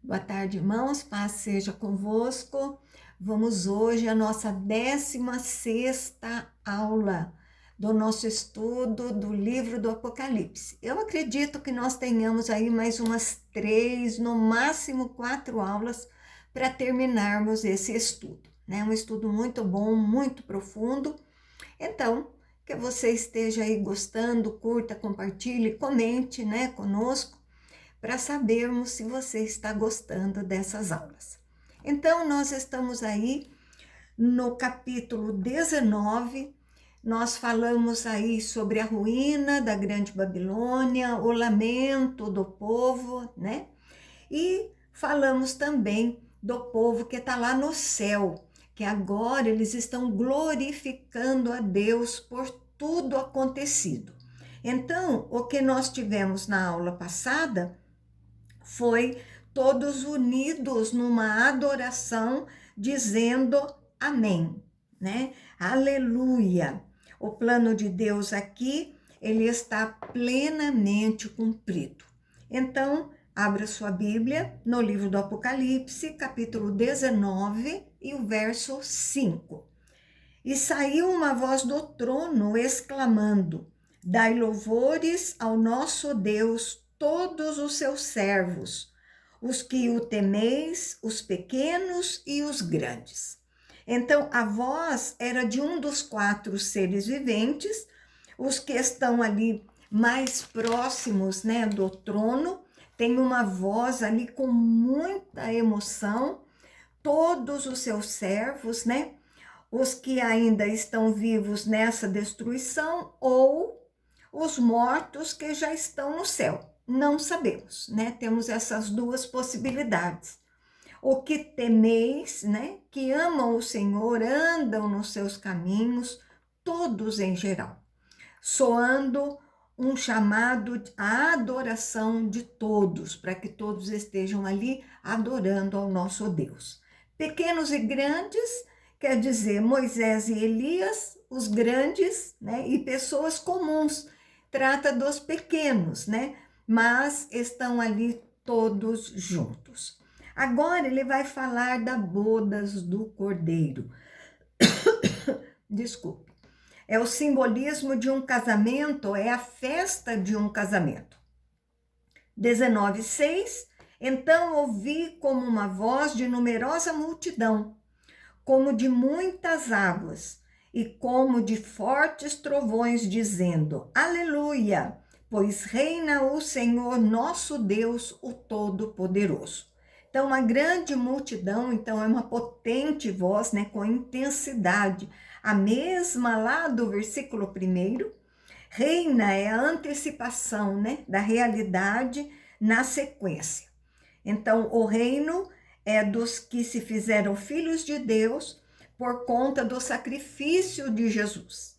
Boa tarde, irmãos, paz seja convosco. Vamos hoje à nossa 16ª aula do nosso estudo do livro do Apocalipse. Eu acredito que nós tenhamos aí mais umas 3, no máximo 4 aulas para terminarmos esse estudo, né? Um estudo muito bom, muito profundo. Então, que você esteja aí gostando, curta, compartilhe, comente, né, conosco, para sabermos se você está gostando dessas aulas. Então, nós estamos aí no capítulo 19, nós falamos aí sobre a ruína da Grande Babilônia, o lamento do povo, né? E falamos também do povo que está lá no céu, que agora eles estão glorificando a Deus por tudo acontecido. Então, o que nós tivemos na aula passada foi todos unidos numa adoração, dizendo amém, né? Aleluia. O plano de Deus aqui, ele está plenamente cumprido. Então, abra sua Bíblia no livro do Apocalipse, capítulo 19 e o verso 5. E saiu uma voz do trono exclamando: Dai louvores ao nosso Deus, todos os seus servos, os que o temeis, os pequenos e os grandes. Então, a voz era de um dos 4 seres viventes, os que estão ali mais próximos, né, do trono, tem uma voz ali com muita emoção, todos os seus servos, né, os que ainda estão vivos nessa destruição ou os mortos que já estão no céu. Não sabemos, né? Temos essas duas possibilidades. O que temeis, né? Que amam o Senhor, andam nos seus caminhos, todos em geral, soando um chamado à adoração de todos, para que todos estejam ali adorando ao nosso Deus. Pequenos e grandes, quer dizer, Moisés e Elias, os grandes, né? E pessoas comuns, trata dos pequenos, né? Mas estão ali todos juntos. Agora ele vai falar das bodas do Cordeiro. Desculpe. É o simbolismo de um casamento, é a festa de um casamento. 19:6. Então ouvi como uma voz de numerosa multidão, como de muitas águas, e como de fortes trovões, dizendo: Aleluia, pois reina o Senhor nosso Deus, o Todo-Poderoso. Então, uma grande multidão, então é uma potente voz, né, com intensidade. A mesma lá do versículo 1, reina é a antecipação, né, da realidade na sequência. Então, o reino é dos que se fizeram filhos de Deus por conta do sacrifício de Jesus.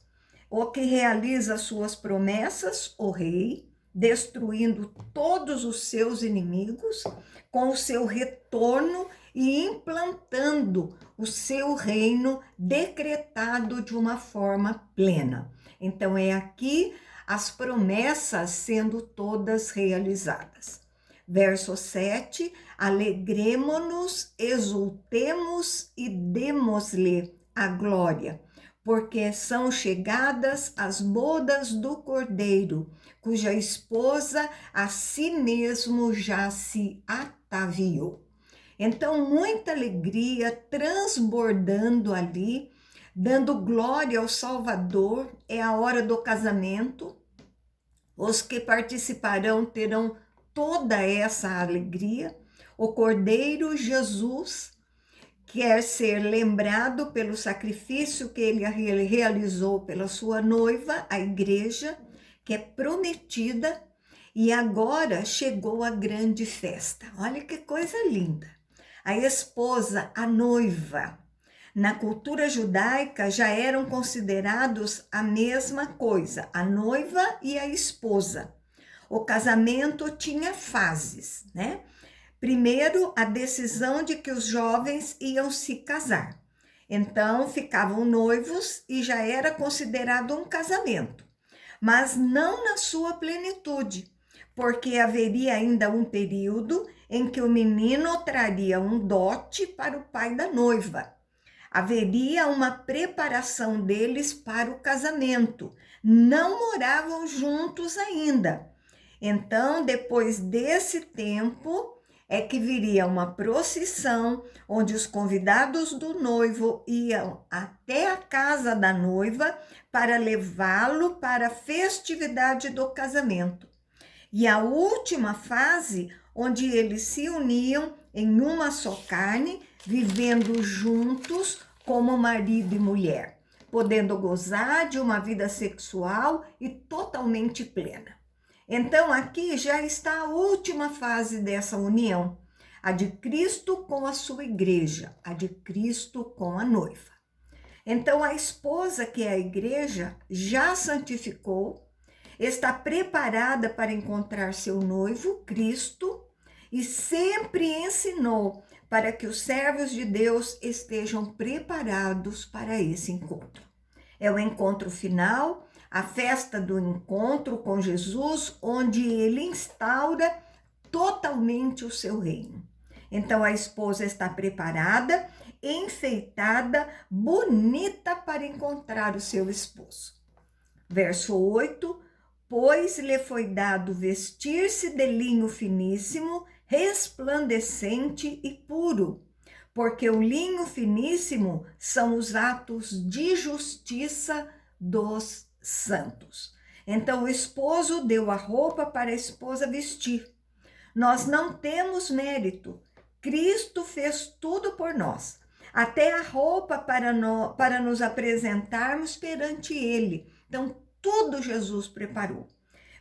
O que realiza suas promessas, o rei, destruindo todos os seus inimigos, com o seu retorno e implantando o seu reino decretado de uma forma plena. Então, é aqui as promessas sendo todas realizadas. Verso 7, alegremo-nos, exultemos e demos-lhe a glória, porque são chegadas as bodas do Cordeiro, cuja esposa a si mesmo já se ataviou. Então, muita alegria transbordando ali, dando glória ao Salvador, é a hora do casamento. Os que participarão terão toda essa alegria. O Cordeiro Jesus quer ser lembrado pelo sacrifício que ele realizou pela sua noiva, a igreja, que é prometida, e agora chegou a grande festa. Olha que coisa linda. A esposa, a noiva, na cultura judaica já eram considerados a mesma coisa, a noiva e a esposa. O casamento tinha fases, né? Primeiro, a decisão de que os jovens iam se casar. Então, ficavam noivos e já era considerado um casamento, mas não na sua plenitude, porque haveria ainda um período em que o menino traria um dote para o pai da noiva. Haveria uma preparação deles para o casamento. Não moravam juntos ainda. Então, depois desse tempo, é que viria uma procissão, onde os convidados do noivo iam até a casa da noiva para levá-lo para a festividade do casamento. E a última fase, onde eles se uniam em uma só carne, vivendo juntos como marido e mulher, podendo gozar de uma vida sexual e totalmente plena. Então, aqui já está a última fase dessa união, a de Cristo com a sua igreja, a de Cristo com a noiva. Então, a esposa, que é a igreja, já santificou, está preparada para encontrar seu noivo, Cristo, e sempre ensinou para que os servos de Deus estejam preparados para esse encontro. É o encontro final, a festa do encontro com Jesus, onde ele instaura totalmente o seu reino. Então, a esposa está preparada, enfeitada, bonita para encontrar o seu esposo. Verso 8, pois lhe foi dado vestir-se de linho finíssimo, resplandecente e puro, porque o linho finíssimo são os atos de justiça dos santos. Então, o esposo deu a roupa para a esposa vestir. Nós não temos mérito. Cristo fez tudo por nós. Até a roupa para nos apresentarmos perante Ele. Então, tudo Jesus preparou.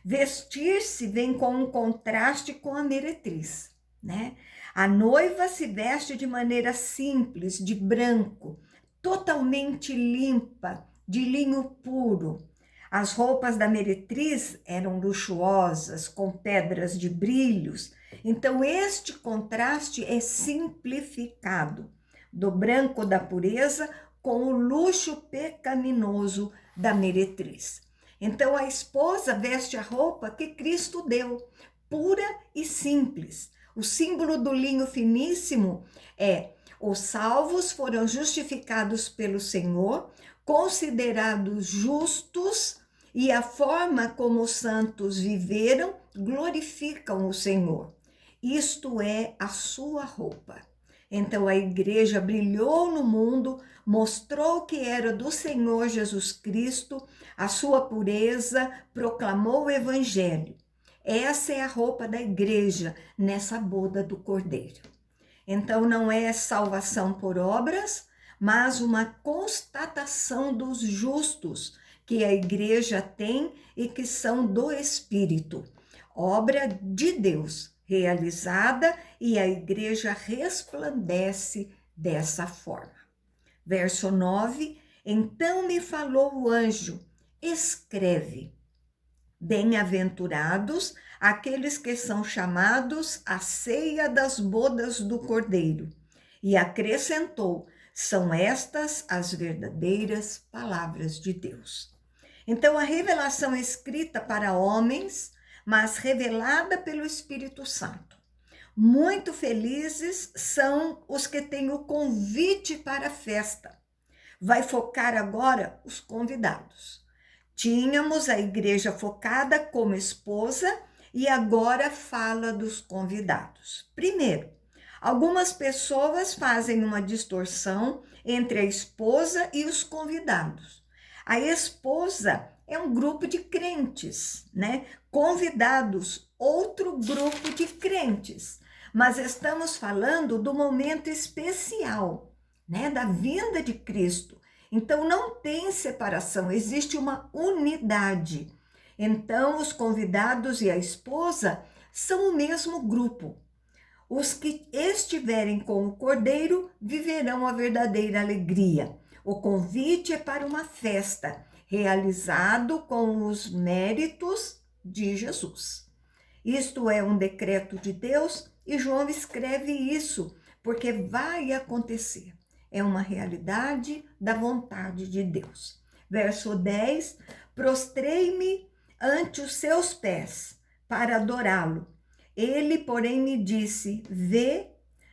Vestir-se vem com um contraste com a meretriz, né? A noiva se veste de maneira simples, de branco, totalmente limpa, de linho puro. As roupas da meretriz eram luxuosas, com pedras de brilhos. Então, este contraste é simplificado, do branco da pureza com o luxo pecaminoso da meretriz. Então, a esposa veste a roupa que Cristo deu, pura e simples. O símbolo do linho finíssimo é: os salvos foram justificados pelo Senhor, considerados justos, e a forma como os santos viveram glorificam o Senhor. Isto é a sua roupa. Então a igreja brilhou no mundo, mostrou que era do Senhor Jesus Cristo, a sua pureza, proclamou o evangelho. Essa é a roupa da igreja nessa boda do Cordeiro. Então não é salvação por obras, mas uma constatação dos justos que a igreja tem e que são do Espírito. Obra de Deus realizada, e a igreja resplandece dessa forma. Verso 9, então me falou o anjo, escreve, bem-aventurados aqueles que são chamados à ceia das bodas do Cordeiro. E acrescentou, são estas as verdadeiras palavras de Deus. Então a revelação é escrita para homens, mas revelada pelo Espírito Santo. Muito felizes são os que têm o convite para a festa. Vai focar agora os convidados. Tínhamos a igreja focada como esposa e agora fala dos convidados. Primeiro, algumas pessoas fazem uma distorção entre a esposa e os convidados. A esposa é um grupo de crentes, né? Convidados, outro grupo de crentes. Mas estamos falando do momento especial, né? Da vinda de Cristo. Então não tem separação, existe uma unidade. Então os convidados e a esposa são o mesmo grupo. Os que estiverem com o Cordeiro viverão a verdadeira alegria. O convite é para uma festa, realizado com os méritos de Jesus. Isto é um decreto de Deus e João escreve isso, porque vai acontecer. É uma realidade da vontade de Deus. Verso 10, prostrei-me ante os seus pés para adorá-lo. Ele, porém, me disse: vê,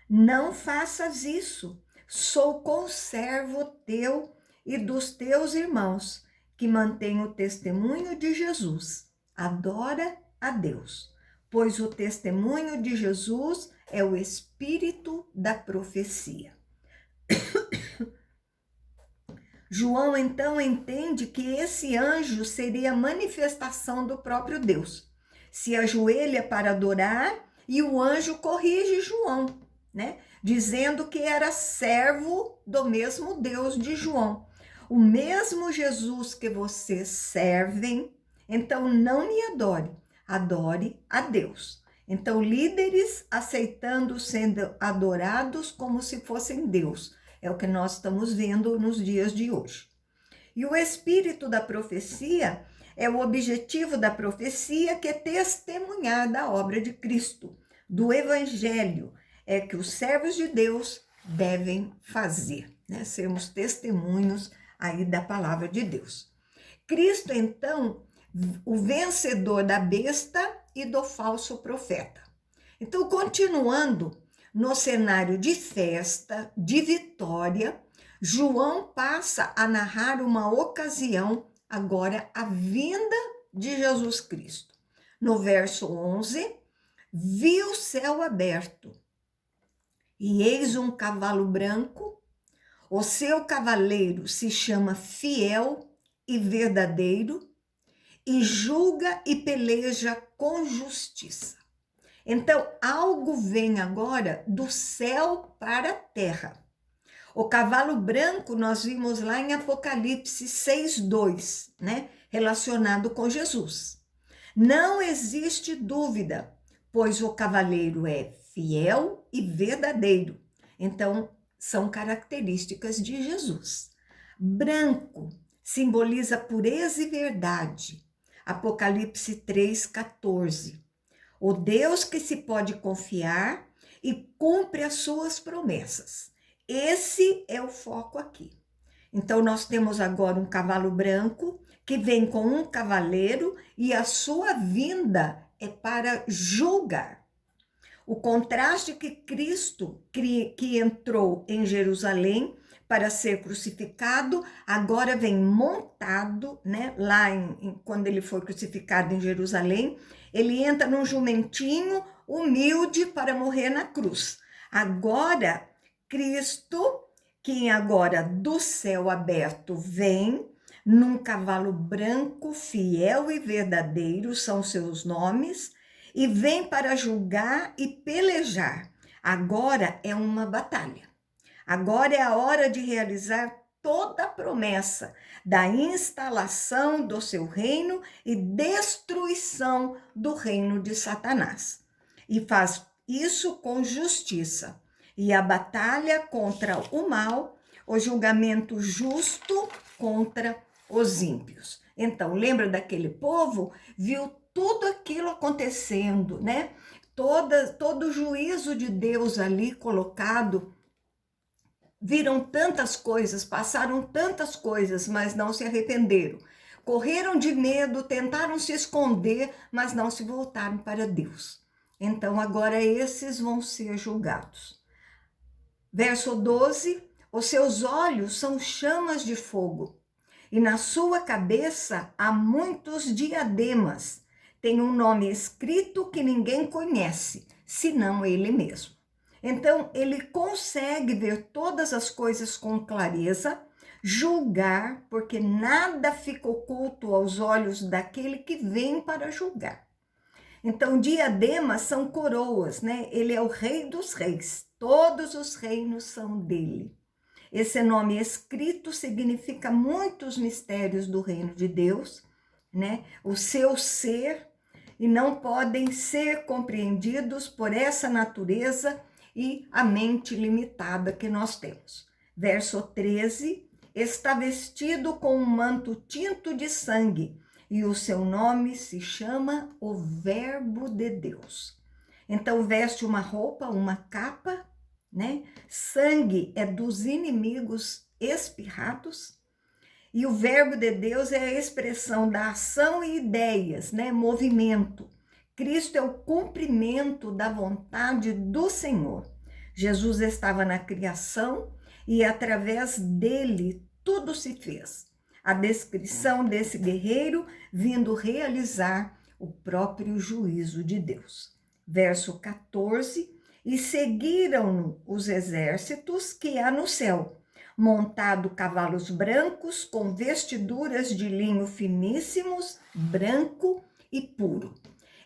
não faças isso. Sou conservo teu e dos teus irmãos, que mantêm o testemunho de Jesus. Adora a Deus, pois o testemunho de Jesus é o espírito da profecia. João então entende que esse anjo seria a manifestação do próprio Deus. Se ajoelha para adorar e o anjo corrige João, né? Dizendo que era servo do mesmo Deus de João. O mesmo Jesus que vocês servem, então não me adore, adore a Deus. Então, líderes aceitando sendo adorados como se fossem Deus. É o que nós estamos vendo nos dias de hoje. E o espírito da profecia é o objetivo da profecia, que é testemunhar da obra de Cristo, do evangelho, é que os servos de Deus devem fazer, né? Sermos testemunhos aí da palavra de Deus. Cristo, então, o vencedor da besta e do falso profeta. Então, continuando no cenário de festa, de vitória, João passa a narrar uma ocasião, agora a vinda de Jesus Cristo. No verso 11, vi o céu aberto, e eis um cavalo branco, o seu cavaleiro se chama Fiel e Verdadeiro, e julga e peleja com justiça. Então, algo vem agora do céu para a terra. O cavalo branco nós vimos lá em Apocalipse 6:2, né? Relacionado com Jesus. Não existe dúvida, pois o cavaleiro é fiel e verdadeiro. Então, são características de Jesus. Branco simboliza pureza e verdade. Apocalipse 3:14. O Deus que se pode confiar e cumpre as suas promessas. Esse é o foco aqui. Então, nós temos agora um cavalo branco que vem com um cavaleiro e a sua vinda é para julgar. O contraste que Cristo, que entrou em Jerusalém para ser crucificado, agora vem montado, né? Lá quando ele foi crucificado em Jerusalém, ele entra num jumentinho humilde para morrer na cruz. Agora, Cristo, que agora do céu aberto vem, num cavalo branco, fiel e verdadeiro, são seus nomes, e vem para julgar e pelejar. Agora é uma batalha. Agora é a hora de realizar toda a promessa da instalação do seu reino e destruição do reino de Satanás. E faz isso com justiça. E a batalha contra o mal, o julgamento justo contra os ímpios. Então, lembra daquele povo? Viu tudo aquilo acontecendo, né? Todo o juízo de Deus ali colocado. Viram tantas coisas, passaram tantas coisas, mas não se arrependeram. Correram de medo, tentaram se esconder, mas não se voltaram para Deus. Então, agora esses vão ser julgados. Verso 12, os seus olhos são chamas de fogo, e na sua cabeça há muitos diademas. Tem um nome escrito que ninguém conhece, senão ele mesmo. Então, ele consegue ver todas as coisas com clareza, julgar, porque nada fica oculto aos olhos daquele que vem para julgar. Então, diademas são coroas, né? Ele é o rei dos reis, todos os reinos são dele. Esse nome escrito significa muitos mistérios do reino de Deus, né? O seu ser, e não podem ser compreendidos por essa natureza e a mente limitada que nós temos. Verso 13, está vestido com um manto tinto de sangue, e o seu nome se chama o Verbo de Deus. Então, veste uma roupa, uma capa, né? Sangue é dos inimigos espirrados, e o Verbo de Deus é a expressão da ação e ideias, né? Movimento. Cristo é o cumprimento da vontade do Senhor. Jesus estava na criação e através dele tudo se fez. A descrição desse guerreiro vindo realizar o próprio juízo de Deus. Verso 14: e seguiram os exércitos que há no céu, montado cavalos brancos com vestiduras de linho finíssimos, branco e puro.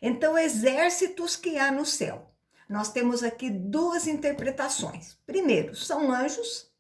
Então, exércitos que há no céu. Nós temos aqui duas interpretações. Primeiro, são anjos.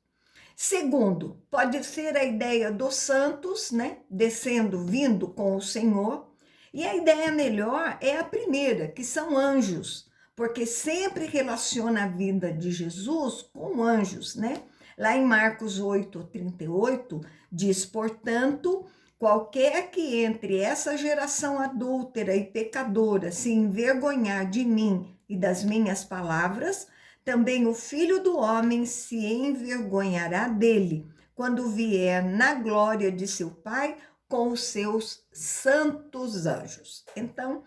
Segundo, pode ser a ideia dos santos, né? Descendo, vindo com o Senhor. E a ideia melhor é a primeira, que são anjos, porque sempre relaciona a vinda de Jesus com anjos, né? Lá em Marcos 8:38, diz, portanto, qualquer que entre essa geração adúltera e pecadora se envergonhar de mim e das minhas palavras, também o Filho do Homem se envergonhará dele, quando vier na glória de seu Pai com os seus santos anjos. Então,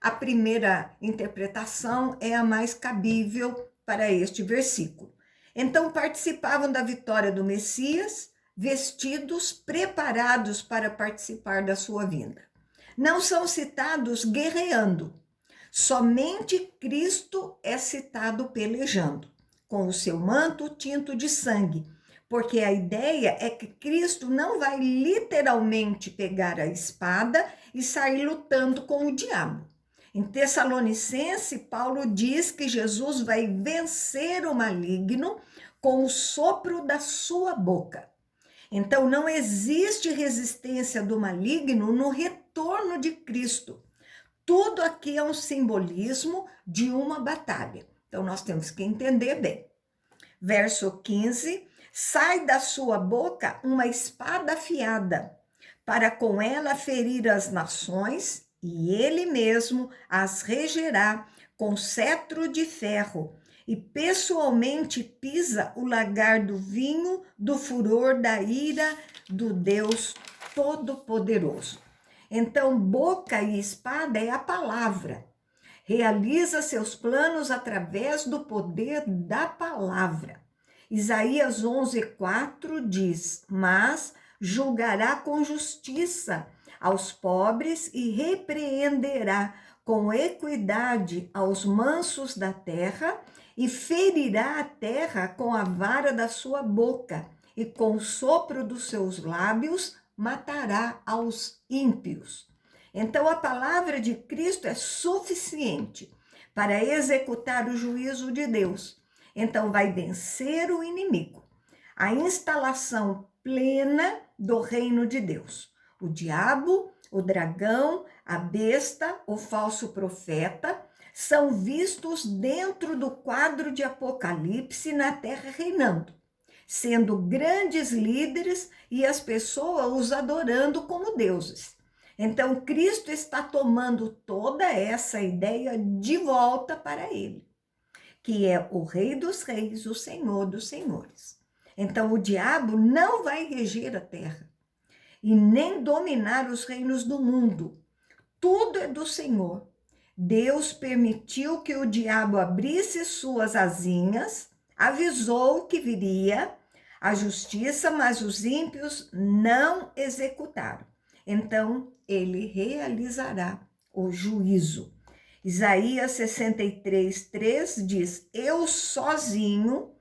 a primeira interpretação é a mais cabível para este versículo. Então, participavam da vitória do Messias, vestidos, preparados para participar da sua vinda. Não são citados guerreando. Somente Cristo é citado pelejando, com o seu manto tinto de sangue, porque a ideia é que Cristo não vai literalmente pegar a espada e sair lutando com o diabo. Em Tessalonicense, Paulo diz que Jesus vai vencer o maligno com o sopro da sua boca. Então, não existe resistência do maligno no retorno de Cristo. Tudo aqui é um simbolismo de uma batalha. Então, nós temos que entender bem. Verso 15: sai da sua boca uma espada afiada, para com ela ferir as nações, e ele mesmo as regerá com cetro de ferro, e pessoalmente pisa o lagar do vinho do furor da ira do Deus Todo-Poderoso. Então, boca e espada é a palavra. Realiza seus planos através do poder da palavra. Isaías 11:4 diz, mas julgará com justiça aos pobres e repreenderá com equidade aos mansos da terra e ferirá a terra com a vara da sua boca e com o sopro dos seus lábios matará aos ímpios. Então, a palavra de Cristo é suficiente para executar o juízo de Deus. Então, vai vencer o inimigo. A instalação plena do reino de Deus. O diabo, o dragão, a besta, o falso profeta, são vistos dentro do quadro de Apocalipse na terra reinando, sendo grandes líderes e as pessoas os adorando como deuses. Então, Cristo está tomando toda essa ideia de volta para ele, que é o Rei dos Reis, o Senhor dos Senhores. Então, o diabo não vai reger a terra e nem dominar os reinos do mundo. Tudo é do Senhor. Deus permitiu que o diabo abrisse suas asinhas, avisou que viria a justiça, mas os ímpios não executaram. Então, ele realizará o juízo. Isaías 63:3 diz, eu sozinho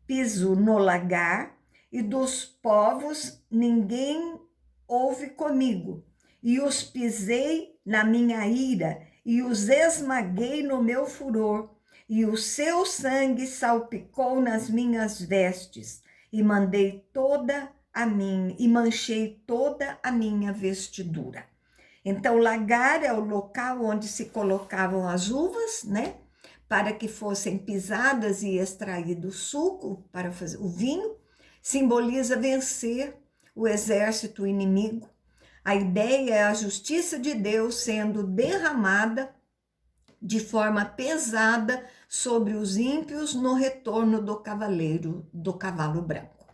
piso no lagar, e dos povos ninguém houve comigo, e os pisei na minha ira, e os esmaguei no meu furor, e o seu sangue salpicou nas minhas vestes, e manchei toda a minha vestidura. Então, o lagar é o local onde se colocavam as uvas, né? Para que fossem pisadas e extraído o suco para fazer o vinho. Simboliza vencer o exército inimigo. A ideia é a justiça de Deus sendo derramada de forma pesada sobre os ímpios no retorno do cavalo branco.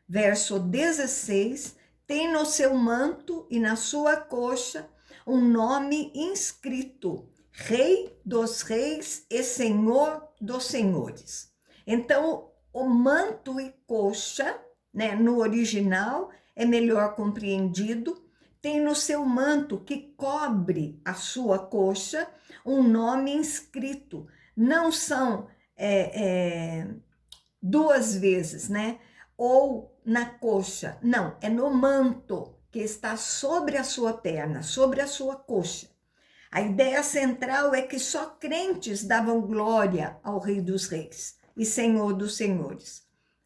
Verso 16, tem no seu manto e na sua coxa um nome inscrito, Rei dos reis e Senhor dos senhores. Então, o manto e coxa, né, no original, é melhor compreendido, tem no seu manto que cobre a sua coxa um nome inscrito. Não são duas vezes, né? Ou na coxa. Não, é no manto que está sobre a sua perna, sobre a sua coxa. A ideia central é que só crentes davam glória ao Rei dos Reis e Senhor dos Senhores.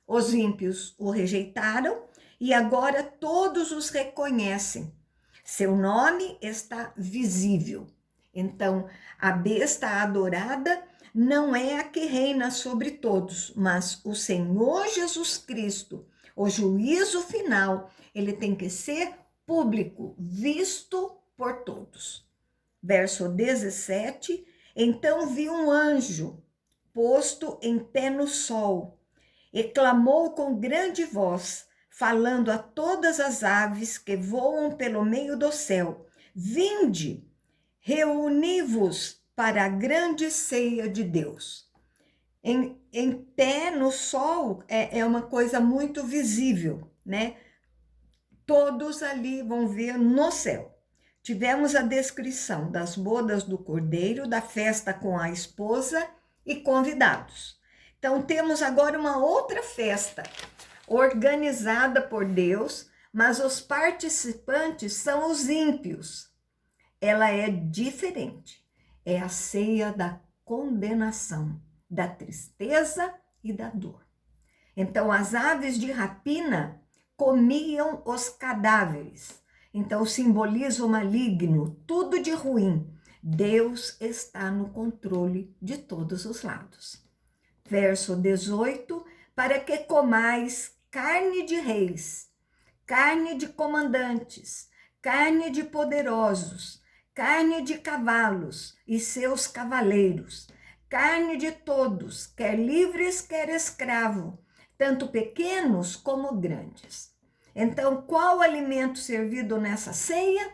Os ímpios o rejeitaram e agora todos os reconhecem. Seu nome está visível. Então, a besta adorada não é a que reina sobre todos, mas o Senhor Jesus Cristo. O juízo final, ele tem que ser público, visto por todos. Verso 17, então vi um anjo posto em pé no sol, e clamou com grande voz, falando a todas as aves que voam pelo meio do céu: vinde, reuni-vos para a grande ceia de Deus. Em pé no sol é uma coisa muito visível, né? Todos ali vão ver no céu. Tivemos a descrição das bodas do cordeiro, da festa com a esposa e convidados. Então, temos agora uma outra festa, organizada por Deus, mas os participantes são os ímpios. Ela é diferente. É a ceia da condenação, da tristeza e da dor. Então, as aves de rapina comiam os cadáveres. Então, simboliza o maligno, tudo de ruim. Deus está no controle de todos os lados. Verso 18, para que comais carne de reis, carne de comandantes, carne de poderosos, carne de cavalos e seus cavaleiros, carne de todos, quer livres, quer escravo, tanto pequenos como grandes. Então, qual alimento servido nessa ceia?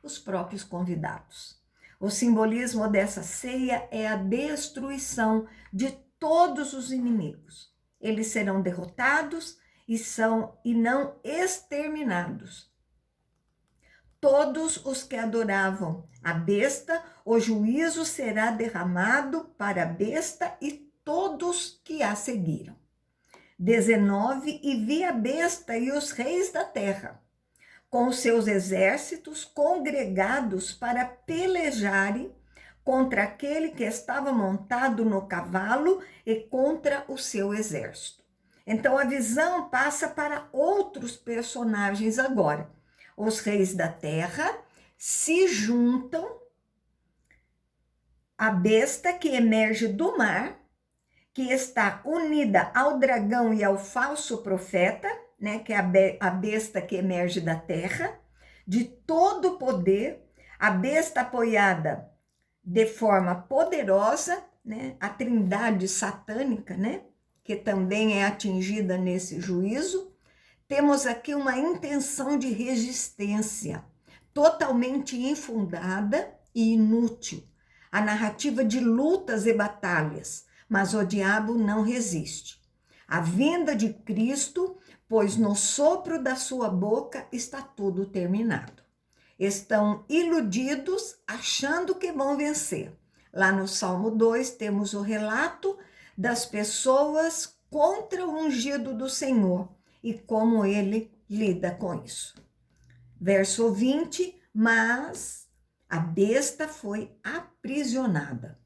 Os próprios convidados. O simbolismo dessa ceia é a destruição de todos os inimigos. Eles serão derrotados e não exterminados. Todos os que adoravam a besta, o juízo será derramado para a besta e todos que a seguiram. 19, e vi a besta e os reis da terra, com os seus exércitos congregados para pelejarem contra aquele que estava montado no cavalo e contra o seu exército. Então a visão passa para outros personagens agora. Os reis da terra se juntam à besta que emerge do mar, que está unida ao dragão e ao falso profeta, né, que é a besta que emerge da terra, de todo o poder, a besta apoiada de forma poderosa, né, a trindade satânica, né, que também é atingida nesse juízo. Temos aqui uma intenção de resistência totalmente infundada e inútil, a narrativa de lutas e batalhas, mas o diabo não resiste. A vinda de Cristo, pois no sopro da sua boca está tudo terminado. Estão iludidos, achando que vão vencer. Lá no Salmo 2 temos o relato das pessoas contra o ungido do Senhor e como ele lida com isso. Verso 20, mas a besta foi aprisionada,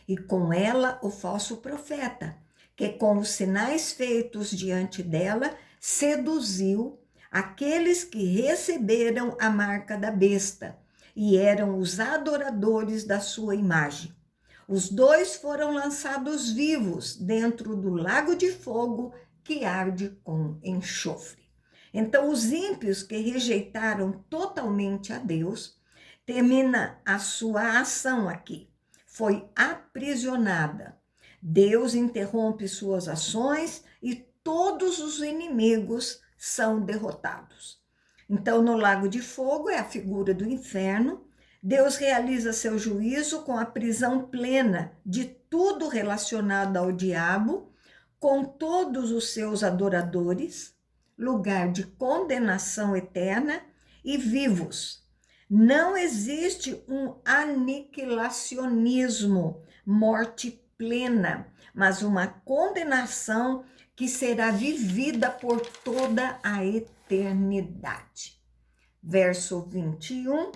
e com ela o falso profeta, que com os sinais feitos diante dela, seduziu aqueles que receberam a marca da besta e eram os adoradores da sua imagem. Os dois foram lançados vivos dentro do lago de fogo que arde com enxofre. Então, os ímpios que rejeitaram totalmente a Deus, termina a sua ação aqui. Foi aprisionada. Deus interrompe suas ações e todos os inimigos são derrotados. Então, no lago de fogo é a figura do inferno. Deus realiza seu juízo com a prisão plena de tudo relacionado ao diabo, com todos os seus adoradores, lugar de condenação eterna e vivos. Não existe um aniquilacionismo, morte plena, mas uma condenação que será vivida por toda a eternidade. Verso 21.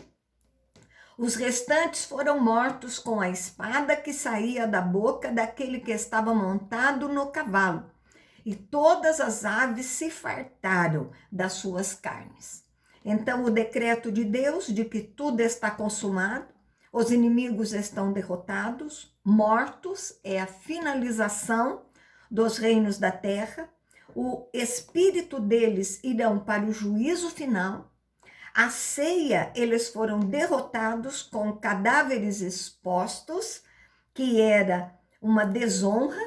Os restantes foram mortos com a espada que saía da boca daquele que estava montado no cavalo, e todas as aves se fartaram das suas carnes. Então, o decreto de Deus de que tudo está consumado, os inimigos estão derrotados, mortos, é a finalização dos reinos da terra, o espírito deles irão para o juízo final. A ceia, eles foram derrotados com cadáveres expostos, que era uma desonra.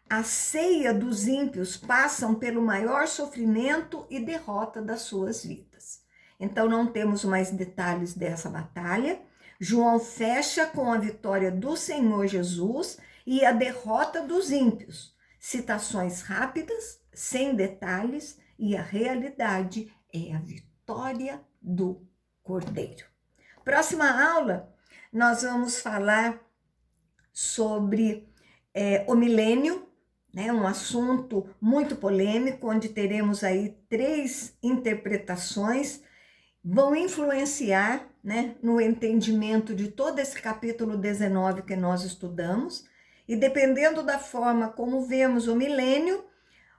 A ceia dos ímpios passam pelo maior sofrimento e derrota das suas vidas. Então, não temos mais detalhes dessa batalha. João fecha com a vitória do Senhor Jesus e a derrota dos ímpios. Citações rápidas, sem detalhes, e a realidade é a vitória do Cordeiro. Próxima aula, nós vamos falar sobre o milênio, né, um assunto muito polêmico, onde teremos aí 3 interpretações, vão influenciar, né, no entendimento de todo esse capítulo 19 que nós estudamos, e dependendo da forma como vemos o milênio,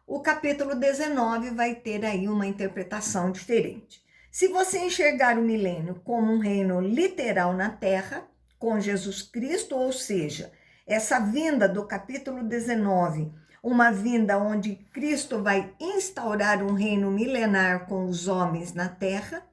o capítulo 19 vai ter aí uma interpretação diferente. Se você enxergar o milênio como um reino literal na terra, com Jesus Cristo, ou seja, essa vinda do capítulo 19, uma vinda onde Cristo vai instaurar um reino milenar com os homens na terra.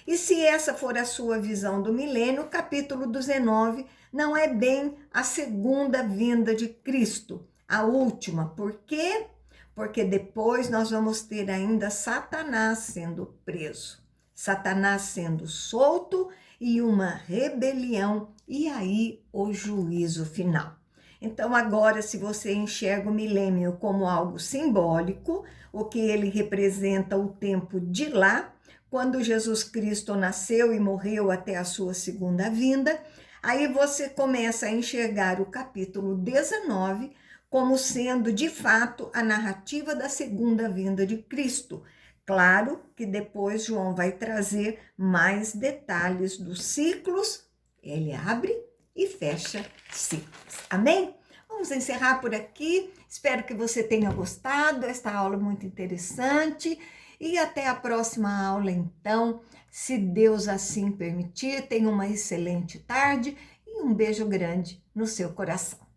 E se essa for a sua visão do milênio, o capítulo 19 não é bem a segunda vinda de Cristo, a última. Por quê? Porque depois nós vamos ter ainda Satanás sendo preso, Satanás sendo solto e uma rebelião, e aí o juízo final. Então, agora, se você enxerga o milênio como algo simbólico, o que ele representa o tempo de lá, quando Jesus Cristo nasceu e morreu até a sua segunda vinda, aí você começa a enxergar o capítulo 19 como sendo, de fato, a narrativa da segunda vinda de Cristo. Claro que depois João vai trazer mais detalhes dos ciclos, ele abre e fecha ciclos. Amém? Vamos encerrar por aqui. Espero que você tenha gostado. Esta aula é muito interessante. E até a próxima aula, então, se Deus assim permitir. Tenha uma excelente tarde e um beijo grande no seu coração.